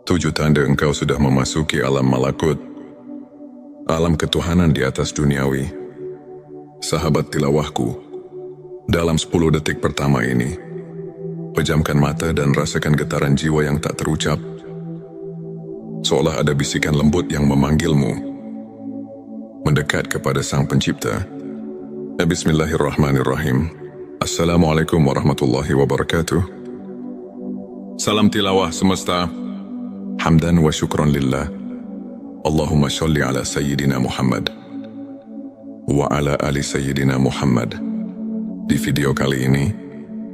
7 tanda engkau sudah memasuki alam malakut, alam ketuhanan di atas duniawi. Sahabat tilawahku, dalam 10 detik pertama ini, pejamkan mata dan rasakan getaran jiwa yang tak terucap, seolah ada bisikan lembut yang memanggilmu, mendekat kepada Sang Pencipta. Bismillahirrahmanirrahim. Assalamualaikum warahmatullahi wabarakatuh. Salam tilawah semesta. Hamdan wa syukran lillah. Allahumma sholli ala Sayyidina Muhammad wa ala ali Sayyidina Muhammad. Di video kali ini,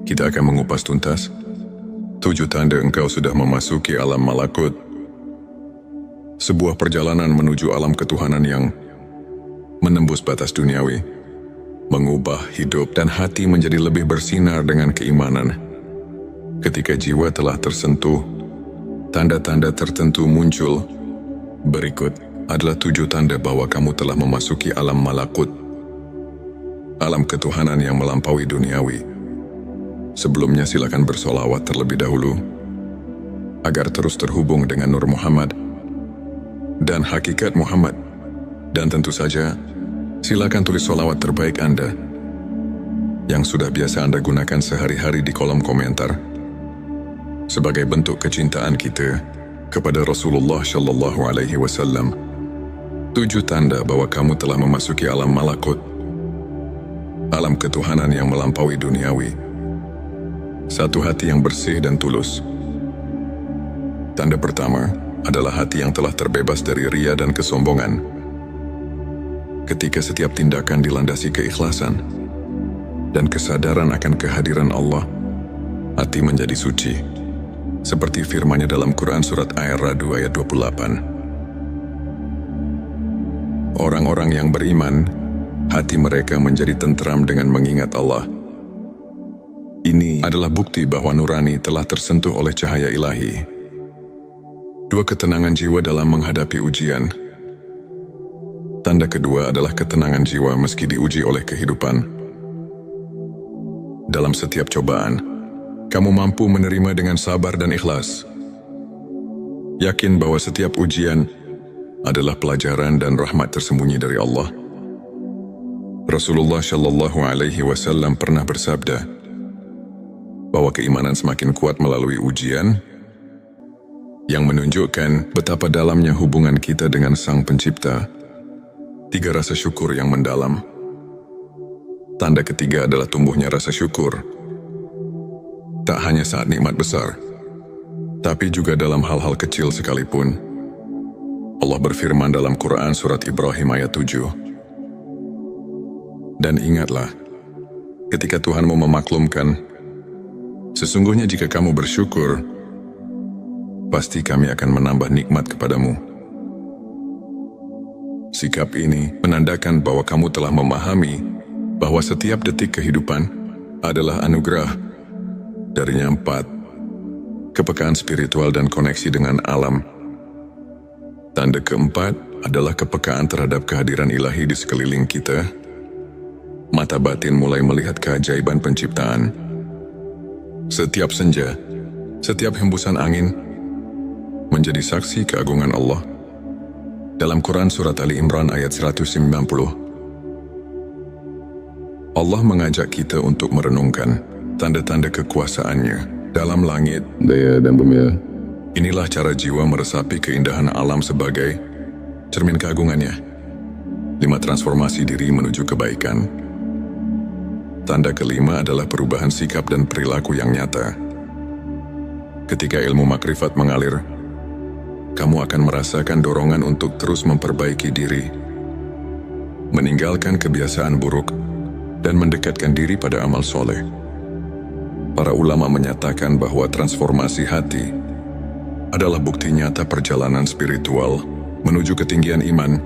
kita akan mengupas tuntas 7 tanda engkau sudah memasuki alam malakut. Sebuah perjalanan menuju alam ketuhanan yang menembus batas duniawi, mengubah hidup dan hati menjadi lebih bersinar dengan keimanan. Ketika jiwa telah tersentuh, tanda-tanda tertentu muncul. Berikut adalah 7 tanda bahwa kamu telah memasuki alam malakut, alam ketuhanan yang melampaui duniawi. Sebelumnya silakan bersolawat terlebih dahulu, agar terus terhubung dengan Nur Muhammad dan hakikat Muhammad. Dan tentu saja, silakan tulis solawat terbaik Anda yang sudah biasa Anda gunakan sehari-hari di kolom komentar, sebagai bentuk kecintaan kita kepada Rasulullah Shallallahu Alaihi Wasallam. 7 tanda bahwa kamu telah memasuki alam malakut, alam ketuhanan yang melampaui duniawi. 1. Hati yang bersih dan tulus. Tanda pertama adalah hati yang telah terbebas dari ria dan kesombongan. Ketika setiap tindakan dilandasi keikhlasan dan kesadaran akan kehadiran Allah, hati menjadi suci. Seperti firman-Nya dalam Quran surat Ar-Ra'd ayat 28. Orang-orang yang beriman, hati mereka menjadi tentram dengan mengingat Allah. Ini adalah bukti bahwa nurani telah tersentuh oleh cahaya ilahi. 2. Ketenangan jiwa dalam menghadapi ujian. Tanda kedua adalah ketenangan jiwa meski diuji oleh kehidupan. Dalam setiap cobaan, kamu mampu menerima dengan sabar dan ikhlas. Yakin bahwa setiap ujian adalah pelajaran dan rahmat tersembunyi dari Allah. Rasulullah Shallallahu Alaihi Wasallam pernah bersabda bahwa keimanan semakin kuat melalui ujian, yang menunjukkan betapa dalamnya hubungan kita dengan Sang Pencipta. 3. Rasa syukur yang mendalam. Tanda ketiga adalah tumbuhnya rasa syukur. Tak hanya saat nikmat besar, tapi juga dalam hal-hal kecil sekalipun. Allah berfirman dalam Quran surat Ibrahim ayat 7. Dan ingatlah, ketika Tuhanmu memaklumkan, sesungguhnya jika kamu bersyukur, pasti kami akan menambah nikmat kepadamu. Sikap ini menandakan bahwa kamu telah memahami bahwa setiap detik kehidupan adalah anugerah. Darinya 4. Kepekaan spiritual dan koneksi dengan alam. Tanda keempat adalah kepekaan terhadap kehadiran ilahi di sekeliling kita. Mata batin mulai melihat keajaiban penciptaan. Setiap senja, setiap hembusan angin menjadi saksi keagungan Allah. Dalam Quran surat Ali Imran ayat 190, Allah mengajak kita untuk merenungkan tanda-tanda kekuasaan-Nya dalam langit, daya dan bumi. Inilah cara jiwa meresapi keindahan alam sebagai cermin keagungannya. 5. Transformasi diri menuju kebaikan. Tanda kelima adalah perubahan sikap dan perilaku yang nyata. Ketika ilmu makrifat mengalir, kamu akan merasakan dorongan untuk terus memperbaiki diri, meninggalkan kebiasaan buruk, dan mendekatkan diri pada amal soleh. Para ulama menyatakan bahwa transformasi hati adalah bukti nyata perjalanan spiritual menuju ketinggian iman.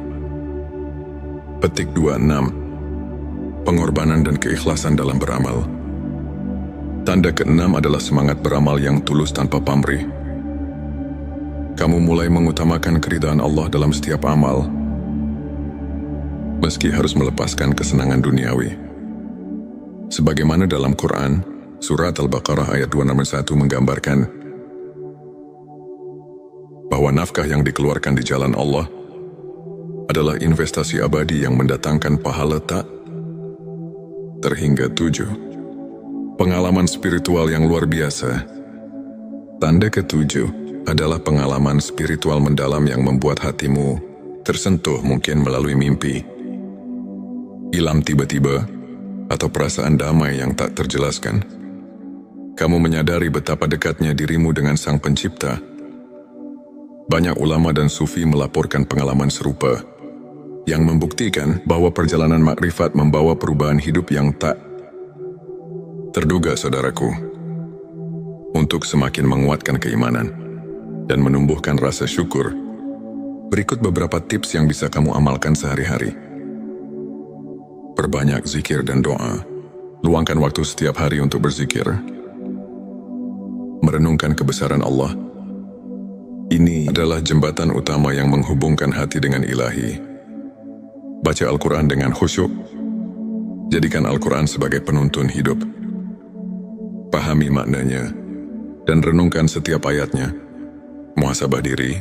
Petik 26. Pengorbanan dan keikhlasan dalam beramal. Tanda ke-6 adalah semangat beramal yang tulus tanpa pamrih. Kamu mulai mengutamakan keridhaan Allah dalam setiap amal, meski harus melepaskan kesenangan duniawi. Sebagaimana dalam Quran, Surat Al-Baqarah ayat 261 menggambarkan, bahwa nafkah yang dikeluarkan di jalan Allah adalah investasi abadi yang mendatangkan pahala tak terhingga 7. Pengalaman spiritual yang luar biasa. Tanda ke-7 adalah pengalaman spiritual mendalam yang membuat hatimu tersentuh, mungkin melalui mimpi, ilham tiba-tiba, atau perasaan damai yang tak terjelaskan. Kamu menyadari betapa dekatnya dirimu dengan Sang Pencipta. Banyak ulama dan sufi melaporkan pengalaman serupa yang membuktikan bahwa perjalanan makrifat membawa perubahan hidup yang tak terduga, saudaraku. Untuk semakin menguatkan keimanan dan menumbuhkan rasa syukur, berikut beberapa tips yang bisa kamu amalkan sehari-hari. Perbanyak zikir dan doa. Luangkan waktu setiap hari untuk berzikir. Merenungkan kebesaran Allah. Ini adalah jembatan utama yang menghubungkan hati dengan Ilahi. Baca Al-Quran dengan khusyuk. Jadikan Al-Quran sebagai penuntun hidup. Pahami maknanya dan renungkan setiap ayatnya. Muhasabah diri.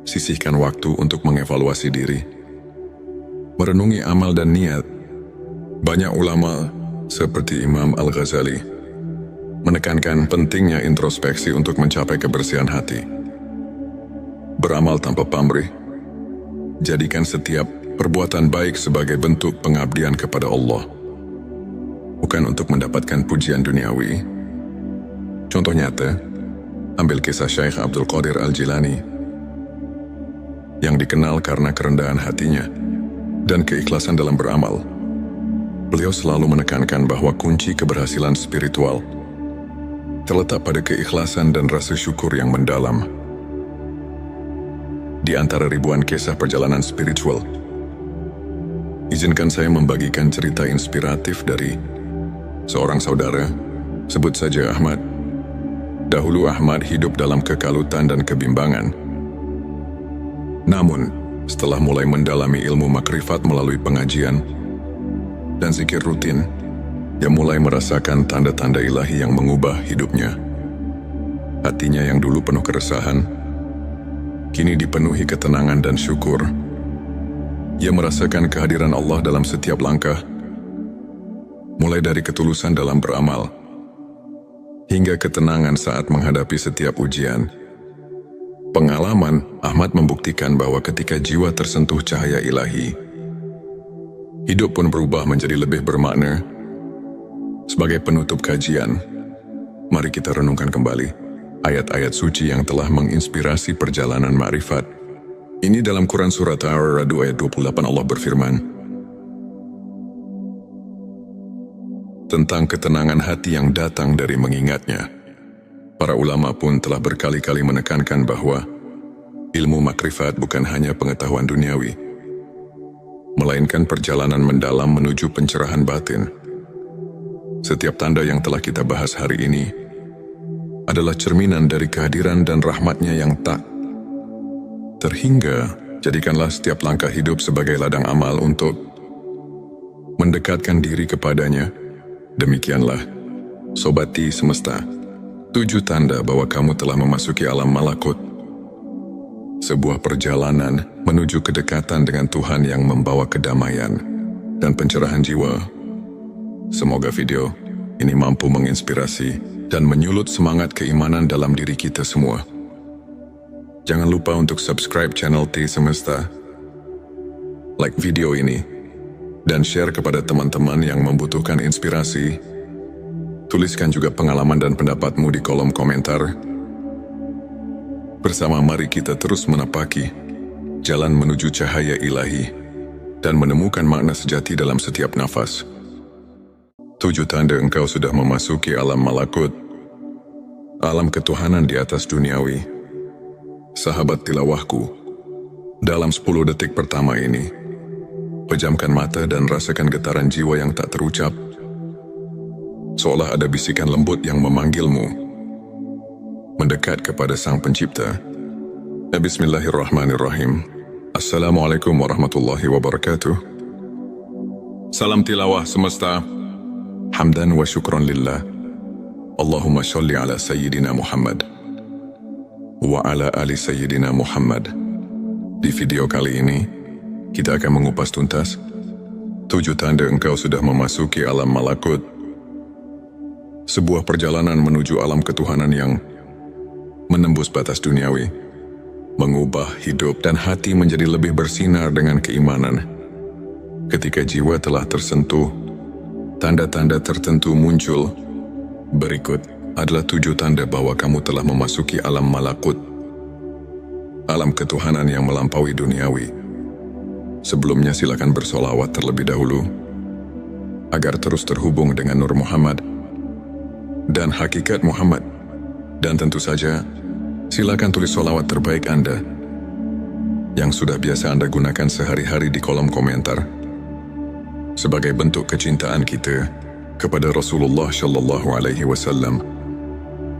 Sisihkan waktu untuk mengevaluasi diri. Merenungi amal dan niat. Banyak ulama seperti Imam Al-Ghazali menekankan pentingnya introspeksi untuk mencapai kebersihan hati. Beramal tanpa pamrih. Jadikan setiap perbuatan baik sebagai bentuk pengabdian kepada Allah, bukan untuk mendapatkan pujian duniawi. Contoh nyata, ambil kisah Syekh Abdul Qadir Al-Jilani yang dikenal karena kerendahan hatinya dan keikhlasan dalam beramal. Beliau selalu menekankan bahwa kunci keberhasilan spiritual terletak pada keikhlasan dan rasa syukur yang mendalam. Di antara ribuan kisah perjalanan spiritual, izinkan saya membagikan cerita inspiratif dari seorang saudara, sebut saja Ahmad. Dahulu Ahmad hidup dalam kekalutan dan kebimbangan. Namun, setelah mulai mendalami ilmu makrifat melalui pengajian dan zikir rutin, dia mulai merasakan tanda-tanda ilahi yang mengubah hidupnya. Hatinya yang dulu penuh keresahan, kini dipenuhi ketenangan dan syukur. Ia merasakan kehadiran Allah dalam setiap langkah, mulai dari ketulusan dalam beramal, hingga ketenangan saat menghadapi setiap ujian. Pengalaman Ahmad membuktikan bahwa ketika jiwa tersentuh cahaya ilahi, hidup pun berubah menjadi lebih bermakna. Sebagai penutup kajian, mari kita renungkan kembali ayat-ayat suci yang telah menginspirasi perjalanan makrifat. Ini dalam Quran Surat Ar-Ra'd ayat 28 Allah berfirman tentang ketenangan hati yang datang dari mengingatnya. Para ulama pun telah berkali-kali menekankan bahwa ilmu makrifat bukan hanya pengetahuan duniawi, melainkan perjalanan mendalam menuju pencerahan batin. Setiap tanda yang telah kita bahas hari ini adalah cerminan dari kehadiran dan rahmatnya yang tak terhingga. Jadikanlah setiap langkah hidup sebagai ladang amal untuk mendekatkan diri kepadanya. Demikianlah, Sobati Semesta, 7 tanda bahwa kamu telah memasuki alam malakut. Sebuah perjalanan menuju kedekatan dengan Tuhan yang membawa kedamaian dan pencerahan jiwa. Semoga video ini mampu menginspirasi dan menyulut semangat keimanan dalam diri kita semua. Jangan lupa untuk subscribe channel T Semesta, like video ini, dan share kepada teman-teman yang membutuhkan inspirasi. Tuliskan juga pengalaman dan pendapatmu di kolom komentar. Bersama mari kita terus menapaki jalan menuju cahaya ilahi dan menemukan makna sejati dalam setiap nafas. 7 tanda engkau sudah memasuki alam malakut, alam ketuhanan di atas duniawi. Sahabat tilawahku, dalam 10 detik pertama ini, pejamkan mata dan rasakan getaran jiwa yang tak terucap. Seolah ada bisikan lembut yang memanggilmu mendekat kepada Sang Pencipta. Bismillahirrahmanirrahim. Assalamualaikum warahmatullahi wabarakatuh. Salam tilawah semesta. Hamdan wa syukran lillah. Allahumma sholli ala Sayyidina Muhammad wa ala ali Sayyidina Muhammad. Di video kali ini, kita akan mengupas tuntas 7 tanda engkau sudah memasuki alam malakut. Sebuah perjalanan menuju alam ketuhanan yang menembus batas duniawi, mengubah hidup dan hati menjadi lebih bersinar dengan keimanan. Ketika jiwa telah tersentuh, tanda-tanda tertentu muncul. Berikut adalah 7 tanda bahwa kamu telah memasuki alam malakut, alam ketuhanan yang melampaui duniawi. Sebelumnya silakan bersolawat terlebih dahulu, agar terus terhubung dengan Nur Muhammad dan hakikat Muhammad. Dan tentu saja, silakan tulis solawat terbaik Anda yang sudah biasa Anda gunakan sehari-hari di kolom komentar, sebagai bentuk kecintaan kita kepada Rasulullah Shallallahu Alaihi Wasallam.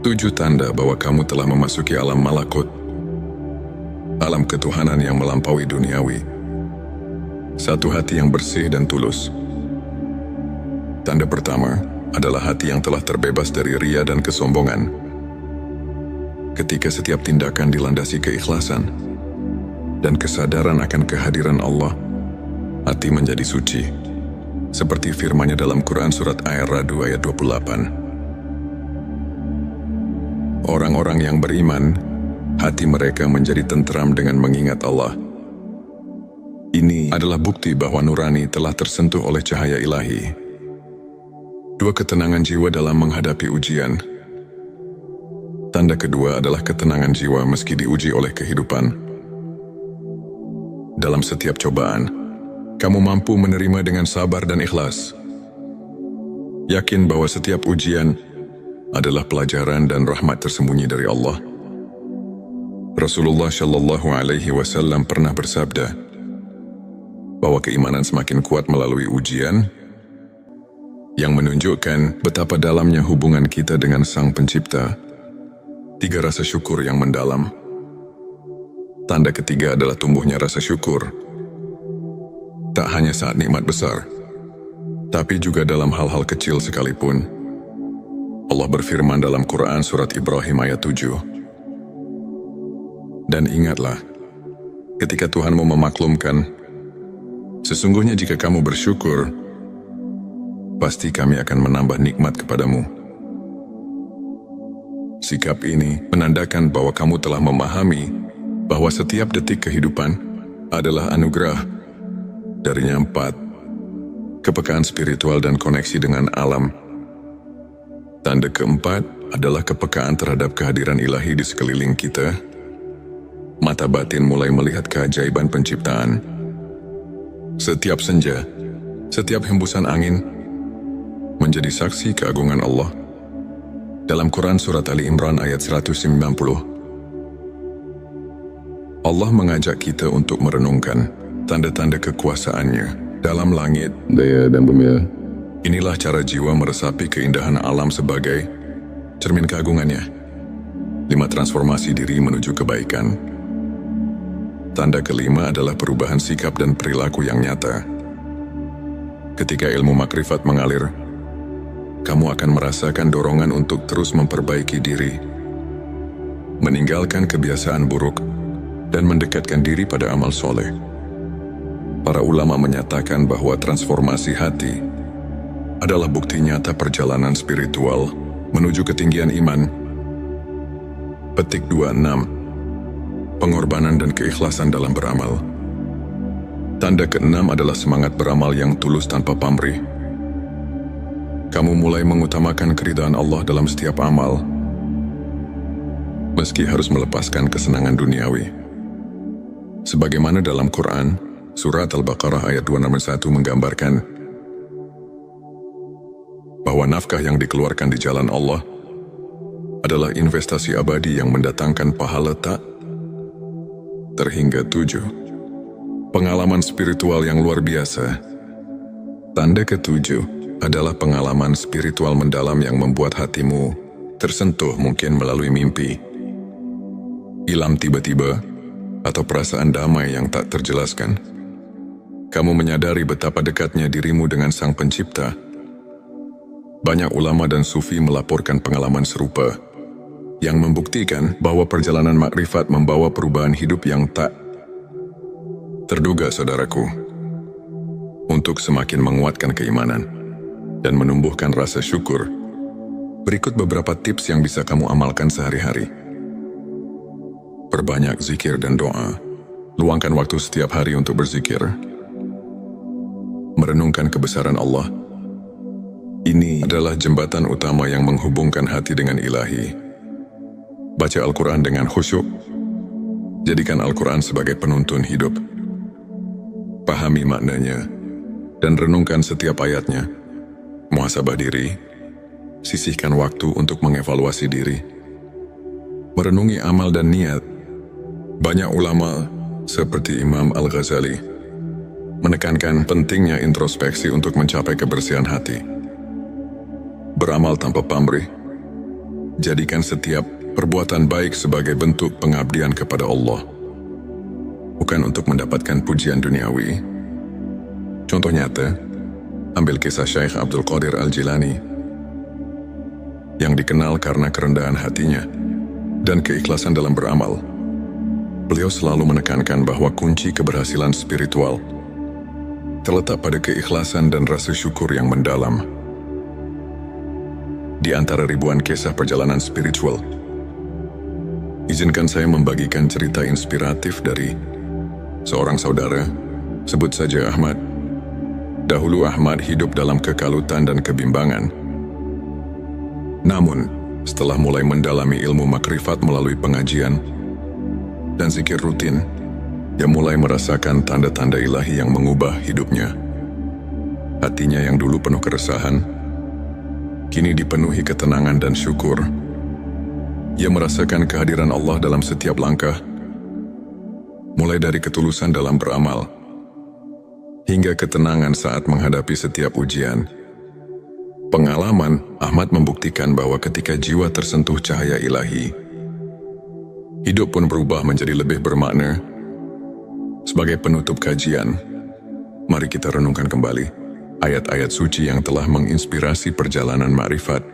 7 tanda bahwa kamu telah memasuki alam malakut, alam ketuhanan yang melampaui duniawi. 1. Hati yang bersih dan tulus. Tanda pertama adalah hati yang telah terbebas dari ria dan kesombongan. Ketika setiap tindakan dilandasi keikhlasan dan kesadaran akan kehadiran Allah, hati menjadi suci. Seperti firman-Nya dalam Quran Surat Ar-Ra'd ayat 28. Orang-orang yang beriman, hati mereka menjadi tentram dengan mengingat Allah. Ini adalah bukti bahwa nurani telah tersentuh oleh cahaya ilahi. 2. Ketenangan jiwa dalam menghadapi ujian. Tanda kedua adalah ketenangan jiwa meski diuji oleh kehidupan. Dalam setiap cobaan, kamu mampu menerima dengan sabar dan ikhlas. Yakin bahwa setiap ujian adalah pelajaran dan rahmat tersembunyi dari Allah. Rasulullah Shallallahu Alaihi Wasallam pernah bersabda bahwa keimanan semakin kuat melalui ujian, yang menunjukkan betapa dalamnya hubungan kita dengan Sang Pencipta. 3. Rasa syukur yang mendalam. Tanda ketiga adalah tumbuhnya rasa syukur. Tak hanya saat nikmat besar, tapi juga dalam hal-hal kecil sekalipun. Allah berfirman dalam Quran Surat Ibrahim ayat 7. Dan ingatlah, ketika Tuhanmu memaklumkan, sesungguhnya jika kamu bersyukur, pasti kami akan menambah nikmat kepadamu. Sikap ini menandakan bahwa kamu telah memahami bahwa setiap detik kehidupan adalah anugerah. Darinya 4. Kepekaan spiritual dan koneksi dengan alam. Tanda keempat adalah kepekaan terhadap kehadiran ilahi di sekeliling kita. Mata batin mulai melihat keajaiban penciptaan. Setiap senja, setiap hembusan angin menjadi saksi keagungan Allah. Dalam Quran Surat Ali Imran ayat 190, Allah mengajak kita untuk merenungkan tanda-tanda kekuasaannya dalam langit, daya dan bumi. Inilah cara jiwa meresapi keindahan alam sebagai cermin keagungannya. 5. Transformasi diri menuju kebaikan. Tanda kelima adalah perubahan sikap dan perilaku yang nyata. Ketika ilmu makrifat mengalir, kamu akan merasakan dorongan untuk terus memperbaiki diri, meninggalkan kebiasaan buruk, dan mendekatkan diri pada amal soleh. Para ulama menyatakan bahwa transformasi hati adalah bukti nyata perjalanan spiritual menuju ketinggian iman. Petik 26. Pengorbanan dan keikhlasan dalam beramal. Tanda keenam adalah semangat beramal yang tulus tanpa pamrih. Kamu mulai mengutamakan keridhaan Allah dalam setiap amal, meski harus melepaskan kesenangan duniawi. Sebagaimana dalam Quran, Surat Al-Baqarah ayat 261 menggambarkan bahwa nafkah yang dikeluarkan di jalan Allah adalah investasi abadi yang mendatangkan pahala tak terhingga 7. Pengalaman spiritual yang luar biasa. Tanda ke-7 adalah pengalaman spiritual mendalam yang membuat hatimu tersentuh, mungkin melalui mimpi, ilham tiba-tiba, atau perasaan damai yang tak terjelaskan. Kamu menyadari betapa dekatnya dirimu dengan Sang Pencipta. Banyak ulama dan sufi melaporkan pengalaman serupa, yang membuktikan bahwa perjalanan makrifat membawa perubahan hidup yang tak terduga, saudaraku. Untuk semakin menguatkan keimanan dan menumbuhkan rasa syukur, berikut beberapa tips yang bisa kamu amalkan sehari-hari. Perbanyak zikir dan doa. Luangkan waktu setiap hari untuk berzikir. Merenungkan kebesaran Allah. Ini adalah jembatan utama yang menghubungkan hati dengan Ilahi. Baca Al-Quran dengan khusyuk. Jadikan Al-Quran sebagai penuntun hidup. Pahami maknanya dan renungkan setiap ayatnya. Muhasabah diri. Sisihkan waktu untuk mengevaluasi diri. Merenungi amal dan niat. Banyak ulama seperti Imam Al-Ghazali menekankan pentingnya introspeksi untuk mencapai kebersihan hati. Beramal tanpa pamrih. Jadikan setiap perbuatan baik sebagai bentuk pengabdian kepada Allah, bukan untuk mendapatkan pujian duniawi. Contoh nyata, ambil kisah Syekh Abdul Qadir Al-Jilani yang dikenal karena kerendahan hatinya dan keikhlasan dalam beramal. Beliau selalu menekankan bahwa kunci keberhasilan spiritual terletak pada keikhlasan dan rasa syukur yang mendalam. Di antara ribuan kisah perjalanan spiritual, izinkan saya membagikan cerita inspiratif dari seorang saudara, sebut saja Ahmad. Dahulu Ahmad hidup dalam kekalutan dan kebimbangan. Namun, setelah mulai mendalami ilmu makrifat melalui pengajian dan zikir rutin, dia mulai merasakan tanda-tanda ilahi yang mengubah hidupnya. Hatinya yang dulu penuh keresahan, kini dipenuhi ketenangan dan syukur. Ia merasakan kehadiran Allah dalam setiap langkah, mulai dari ketulusan dalam beramal, hingga ketenangan saat menghadapi setiap ujian. Pengalaman Ahmad membuktikan bahwa ketika jiwa tersentuh cahaya ilahi, hidup pun berubah menjadi lebih bermakna. Sebagai penutup kajian, mari kita renungkan kembali ayat-ayat suci yang telah menginspirasi perjalanan makrifat.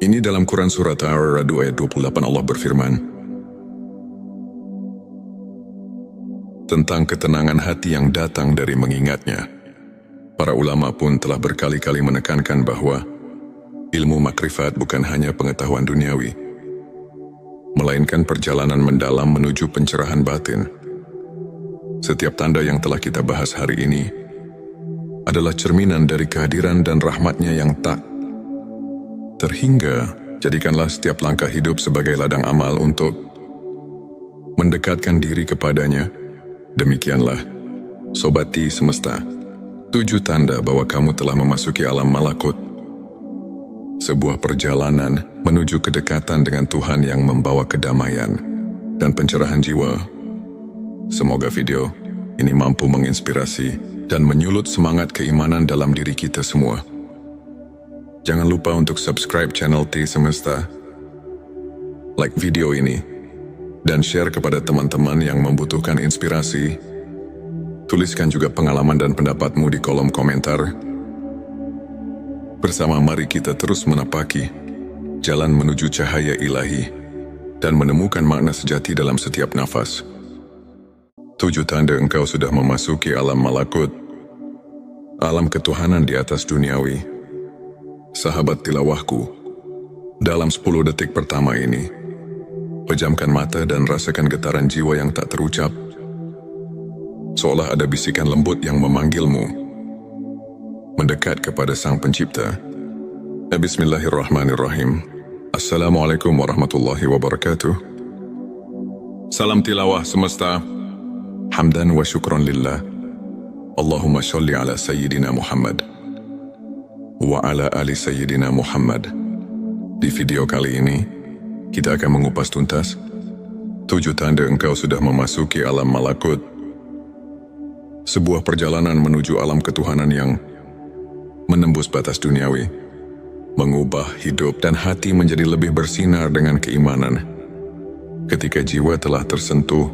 Ini dalam Quran Surat Ar-Ra'd ayat 28 Allah berfirman tentang ketenangan hati yang datang dari mengingatnya. Para ulama pun telah berkali-kali menekankan bahwa ilmu makrifat bukan hanya pengetahuan duniawi, melainkan perjalanan mendalam menuju pencerahan batin. Setiap tanda yang telah kita bahas hari ini adalah cerminan dari kehadiran dan rahmatnya yang tak terhingga. Jadikanlah setiap langkah hidup sebagai ladang amal untuk mendekatkan diri kepadanya. Demikianlah, Sobati Semesta, 7 tanda bahwa kamu telah memasuki alam malakut. Sebuah perjalanan menuju kedekatan dengan Tuhan yang membawa kedamaian dan pencerahan jiwa. Semoga video ini mampu menginspirasi dan menyulut semangat keimanan dalam diri kita semua. Jangan lupa untuk subscribe channel T Semesta, like video ini, dan share kepada teman-teman yang membutuhkan inspirasi. Tuliskan juga pengalaman dan pendapatmu di kolom komentar. Bersama mari kita terus menapaki jalan menuju cahaya ilahi dan menemukan makna sejati dalam setiap nafas. 7 tanda engkau sudah memasuki alam malakut, alam ketuhanan di atas duniawi. Sahabat tilawahku, dalam 10 detik pertama ini, pejamkan mata dan rasakan getaran jiwa yang tak terucap. Seolah ada bisikan lembut yang memanggilmu mendekat kepada Sang Pencipta. Bismillahirrahmanirrahim. Assalamualaikum warahmatullahi wabarakatuh. Salam tilawah semesta. Hamdan wa syukran lillah. Allahumma sholli ala Sayyidina Muhammad wa ala ali Sayyidina Muhammad. Di video kali ini, kita akan mengupas tuntas 7 tanda engkau sudah memasuki alam malakut. Sebuah perjalanan menuju alam ketuhanan yang menembus batas duniawi, mengubah hidup dan hati menjadi lebih bersinar dengan keimanan. Ketika jiwa telah tersentuh,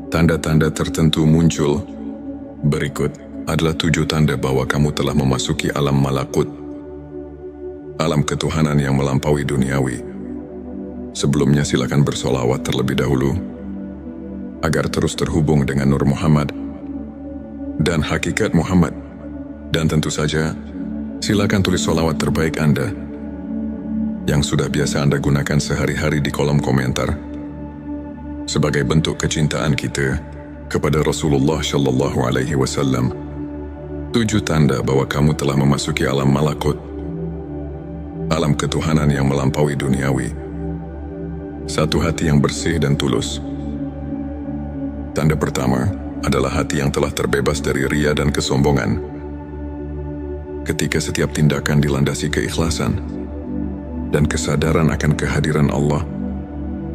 tanda-tanda tertentu muncul. Berikut adalah 7 tanda bahwa kamu telah memasuki alam malakut, alam ketuhanan yang melampaui duniawi. Sebelumnya silakan bersolawat terlebih dahulu, agar terus terhubung dengan Nur Muhammad dan hakikat Muhammad. Dan tentu saja, silakan tulis solawat terbaik Anda yang sudah biasa Anda gunakan sehari-hari di kolom komentar, sebagai bentuk kecintaan kita kepada Rasulullah Shallallahu Alaihi Wasallam. 7 tanda bahwa kamu telah memasuki alam malakut, alam ketuhanan yang melampaui duniawi. 1. Hati yang bersih dan tulus. Tanda pertama adalah hati yang telah terbebas dari ria dan kesombongan. Ketika setiap tindakan dilandasi keikhlasan dan kesadaran akan kehadiran Allah,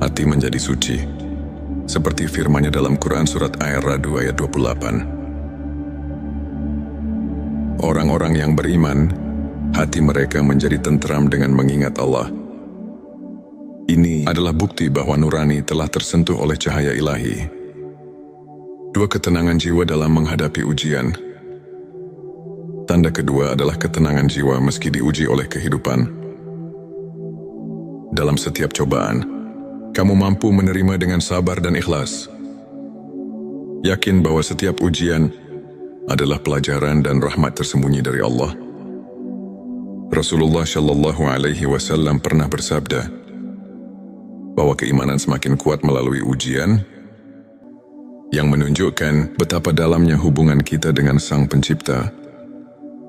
hati menjadi suci. Seperti firman-Nya dalam Quran Surat Ar-Ra'd ayat 28. Orang-orang yang beriman, hati mereka menjadi tentram dengan mengingat Allah. Ini adalah bukti bahwa nurani telah tersentuh oleh cahaya ilahi. 2. Ketenangan jiwa dalam menghadapi ujian. Tanda kedua adalah ketenangan jiwa meski diuji oleh kehidupan. Dalam setiap cobaan, kamu mampu menerima dengan sabar dan ikhlas. Yakin bahwa setiap ujian adalah pelajaran dan rahmat tersembunyi dari Allah. Rasulullah Shallallahu Alaihi Wasallam pernah bersabda bahwa keimanan semakin kuat melalui ujian, yang menunjukkan betapa dalamnya hubungan kita dengan Sang Pencipta.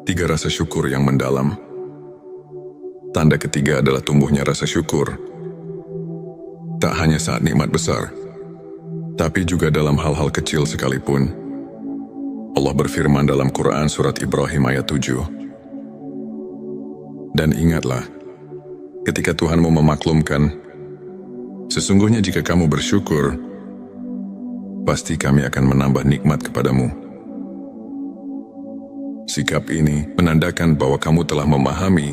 3. Rasa syukur yang mendalam. Tanda ketiga adalah tumbuhnya rasa syukur. Tak hanya saat nikmat besar, tapi juga dalam hal-hal kecil sekalipun. Allah berfirman dalam Quran Surat Ibrahim ayat 7. Dan ingatlah, ketika Tuhanmu memaklumkan, sesungguhnya jika kamu bersyukur, pasti kami akan menambah nikmat kepadamu. Sikap ini menandakan bahwa kamu telah memahami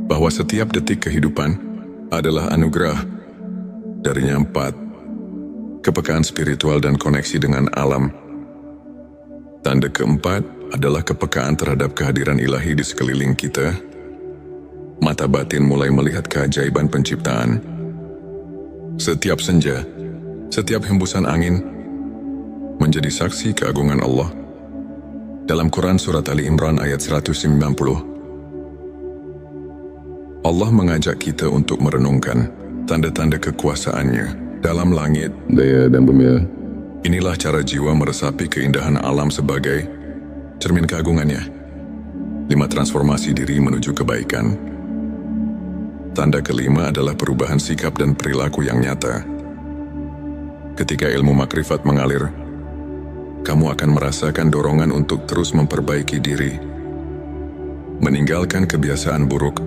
bahwa setiap detik kehidupan adalah anugerah. Darinya 4. Kepekaan spiritual dan koneksi dengan alam. Tanda keempat adalah kepekaan terhadap kehadiran ilahi di sekeliling kita. Mata batin mulai melihat keajaiban penciptaan. Setiap senja, setiap hembusan angin menjadi saksi keagungan Allah. Dalam Quran Surat Ali Imran ayat 190, Allah mengajak kita untuk merenungkan tanda-tanda kekuasaan-Nya dalam langit, daya dan bumi. Inilah cara jiwa meresapi keindahan alam sebagai cermin keagungan-Nya. 5. Transformasi diri menuju kebaikan. Tanda kelima adalah perubahan sikap dan perilaku yang nyata. Ketika ilmu makrifat mengalir, kamu akan merasakan dorongan untuk terus memperbaiki diri, meninggalkan kebiasaan buruk,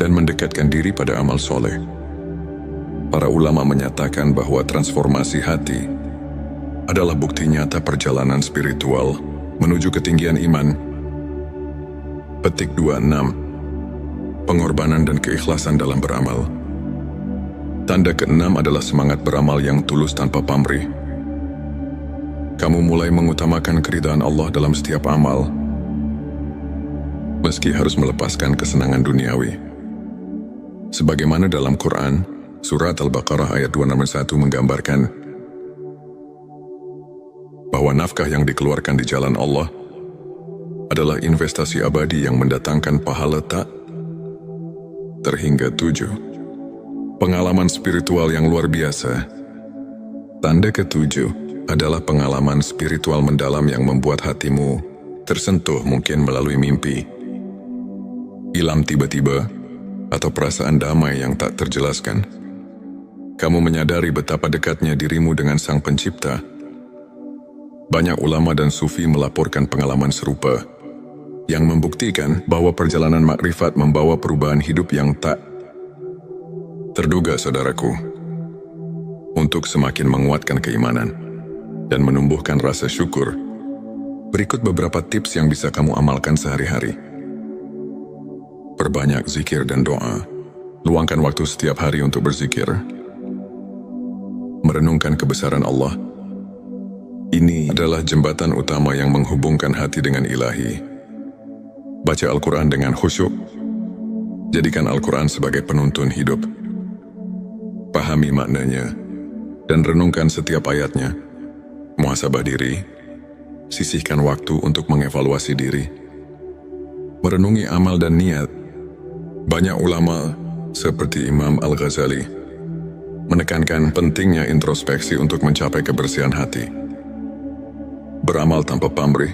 dan mendekatkan diri pada amal soleh. Para ulama menyatakan bahwa transformasi hati adalah bukti nyata perjalanan spiritual menuju ketinggian iman. Petik 26. Pengorbanan dan keikhlasan dalam beramal. Tanda keenam adalah semangat beramal yang tulus tanpa pamrih. Kamu mulai mengutamakan keridhaan Allah dalam setiap amal, meski harus melepaskan kesenangan duniawi. Sebagaimana dalam Quran, Surat Al-Baqarah ayat 261 menggambarkan bahwa nafkah yang dikeluarkan di jalan Allah adalah investasi abadi yang mendatangkan pahala tak terhingga 7. Pengalaman spiritual yang luar biasa. Tanda ke-7 adalah pengalaman spiritual mendalam yang membuat hatimu tersentuh, mungkin melalui mimpi, ilham tiba-tiba, atau perasaan damai yang tak terjelaskan. Kamu menyadari betapa dekatnya dirimu dengan Sang Pencipta. Banyak ulama dan sufi melaporkan pengalaman serupa, yang membuktikan bahwa perjalanan makrifat membawa perubahan hidup yang tak terduga, saudaraku. Untuk semakin menguatkan keimanan dan menumbuhkan rasa syukur, berikut beberapa tips yang bisa kamu amalkan sehari-hari. Perbanyak zikir dan doa. Luangkan waktu setiap hari untuk berzikir. Merenungkan kebesaran Allah. Ini adalah jembatan utama yang menghubungkan hati dengan ilahi. Baca Al-Quran dengan khusyuk. Jadikan Al-Quran sebagai penuntun hidup. pahami maknanya, dan renungkan setiap ayatnya. Muhasabah diri, sisihkan waktu untuk mengevaluasi diri. Merenungi amal dan niat. Banyak ulama seperti Imam Al-Ghazali menekankan pentingnya introspeksi untuk mencapai kebersihan hati. Beramal tanpa pamrih.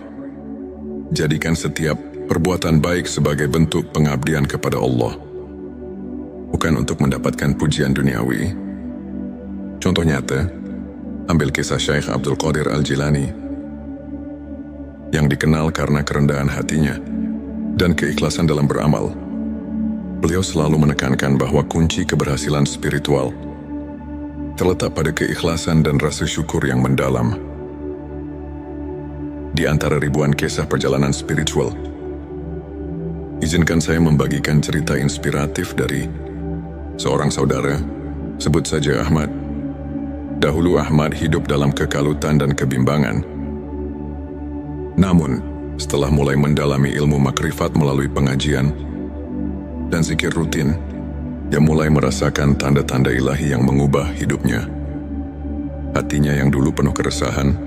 Jadikan setiap perbuatan baik sebagai bentuk pengabdian kepada Allah, bukan untuk mendapatkan pujian duniawi. Contoh nyata, ambil kisah Syekh Abdul Qadir Al-Jilani yang dikenal karena kerendahan hatinya dan keikhlasan dalam beramal. Beliau selalu menekankan bahwa kunci keberhasilan spiritual terletak pada keikhlasan dan rasa syukur yang mendalam. Di antara ribuan kisah perjalanan spiritual, izinkan saya membagikan cerita inspiratif dari seorang saudara, sebut saja Ahmad. Dahulu Ahmad hidup dalam kekalutan dan kebimbangan. Namun, setelah mulai mendalami ilmu makrifat melalui pengajian dan zikir rutin, dia mulai merasakan tanda-tanda ilahi yang mengubah hidupnya. Hatinya yang dulu penuh keresahan,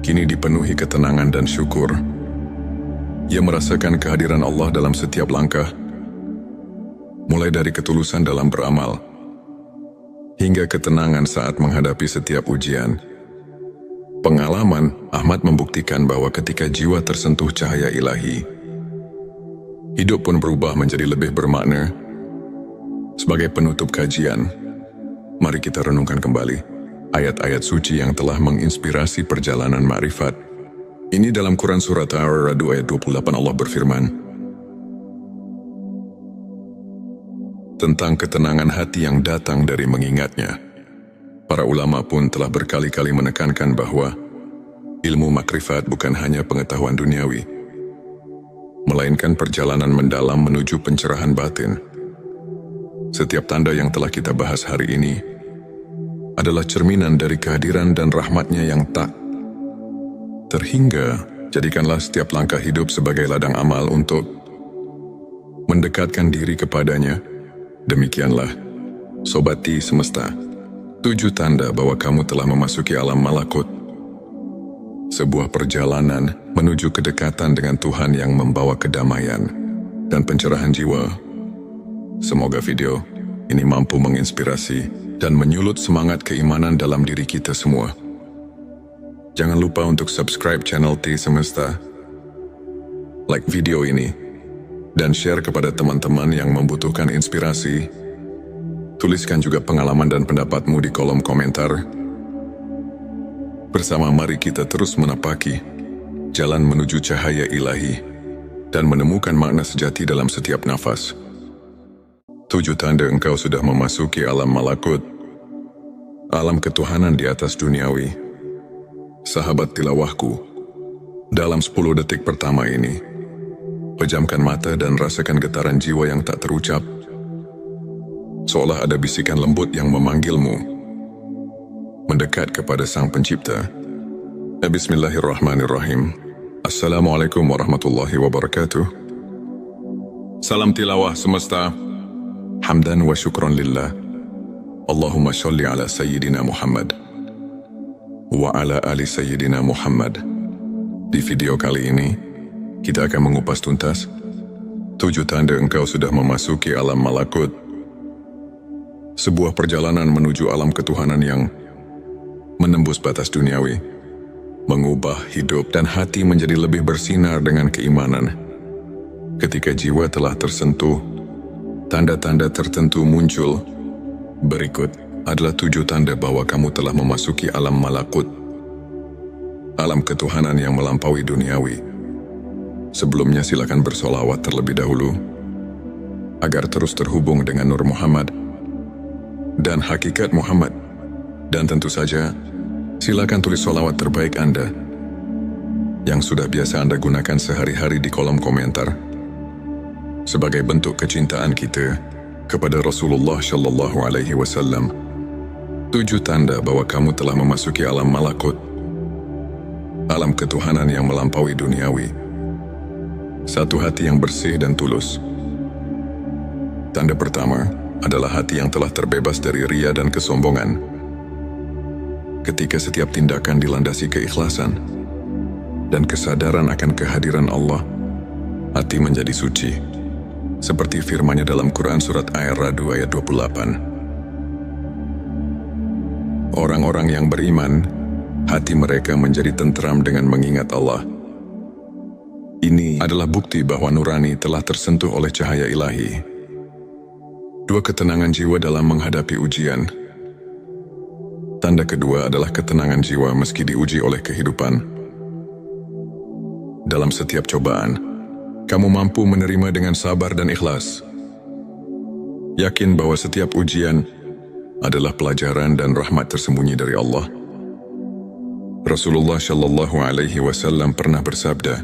kini dipenuhi ketenangan dan syukur. Ia merasakan kehadiran Allah dalam setiap langkah, mulai dari ketulusan dalam beramal, hingga ketenangan saat menghadapi setiap ujian. Pengalaman Ahmad membuktikan bahwa ketika jiwa tersentuh cahaya ilahi, hidup pun berubah menjadi lebih bermakna. Sebagai penutup kajian, mari kita renungkan kembali ayat-ayat suci yang telah menginspirasi perjalanan ma'rifat. Ini dalam Quran Surat Ar-Ra'd ayat 28 Allah berfirman tentang ketenangan hati yang datang dari mengingatnya. Para ulama pun telah berkali-kali menekankan bahwa ilmu makrifat bukan hanya pengetahuan duniawi, melainkan perjalanan mendalam menuju pencerahan batin. Setiap tanda yang telah kita bahas hari ini adalah cerminan dari kehadiran dan rahmatnya yang tak terhingga. Jadikanlah setiap langkah hidup sebagai ladang amal untuk mendekatkan diri kepadanya. Demikianlah, Sobati Semesta, 7 tanda bahwa kamu telah memasuki alam malakut. Sebuah perjalanan menuju kedekatan dengan Tuhan yang membawa kedamaian dan pencerahan jiwa. Semoga video ini mampu menginspirasi dan menyulut semangat keimanan dalam diri kita semua. Jangan lupa untuk subscribe channel T Semesta, like video ini, dan share kepada teman-teman yang membutuhkan inspirasi. Tuliskan juga pengalaman dan pendapatmu di kolom komentar. Bersama mari kita terus menapaki jalan menuju cahaya ilahi dan menemukan makna sejati dalam setiap nafas. 7 tanda engkau sudah memasuki alam malakut, alam ketuhanan di atas duniawi. Sahabat tilawahku, dalam 10 detik pertama ini, pejamkan mata dan rasakan getaran jiwa yang tak terucap. Seolah ada bisikan lembut yang memanggilmu mendekat kepada Sang Pencipta. Bismillahirrahmanirrahim. Assalamualaikum warahmatullahi wabarakatuh. Salam tilawah semesta. Hamdan wa syukran lillah. Allahumma sholli ala Sayyidina Muhammad wa ala ali Sayyidina Muhammad. Di video kali ini, kita akan mengupas tuntas 7 tanda engkau sudah memasuki alam malakut. Sebuah perjalanan menuju alam ketuhanan yang menembus batas duniawi, mengubah hidup dan hati menjadi lebih bersinar dengan keimanan. Ketika jiwa telah tersentuh, tanda-tanda tertentu muncul. Berikut adalah 7 tanda bahwa kamu telah memasuki alam malakut, alam ketuhanan yang melampaui duniawi. Sebelumnya silakan bersolawat terlebih dahulu, agar terus terhubung dengan Nur Muhammad dan hakikat Muhammad. Dan tentu saja, silakan tulis solawat terbaik Anda yang sudah biasa Anda gunakan sehari-hari di kolom komentar, sebagai bentuk kecintaan kita kepada Rasulullah Shallallahu Alaihi Wasallam. 7 tanda bahwa kamu telah memasuki alam malakut, alam ketuhanan yang melampaui duniawi. 1. Hati yang bersih dan tulus. Tanda pertama, adalah hati yang telah terbebas dari ria dan kesombongan. Ketika setiap tindakan dilandasi keikhlasan dan kesadaran akan kehadiran Allah, hati menjadi suci. Seperti firman-Nya dalam Quran surat Ar-Ra'd ayat 28. Orang-orang yang beriman, hati mereka menjadi tentram dengan mengingat Allah. Ini adalah bukti bahwa nurani telah tersentuh oleh cahaya ilahi. Dua, ketenangan jiwa dalam menghadapi ujian. Tanda kedua adalah ketenangan jiwa meski diuji oleh kehidupan. Dalam setiap cobaan, kamu mampu menerima dengan sabar dan ikhlas. Yakin bahwa setiap ujian adalah pelajaran dan rahmat tersembunyi dari Allah. Rasulullah Shallallahu Alaihi Wasallam pernah bersabda,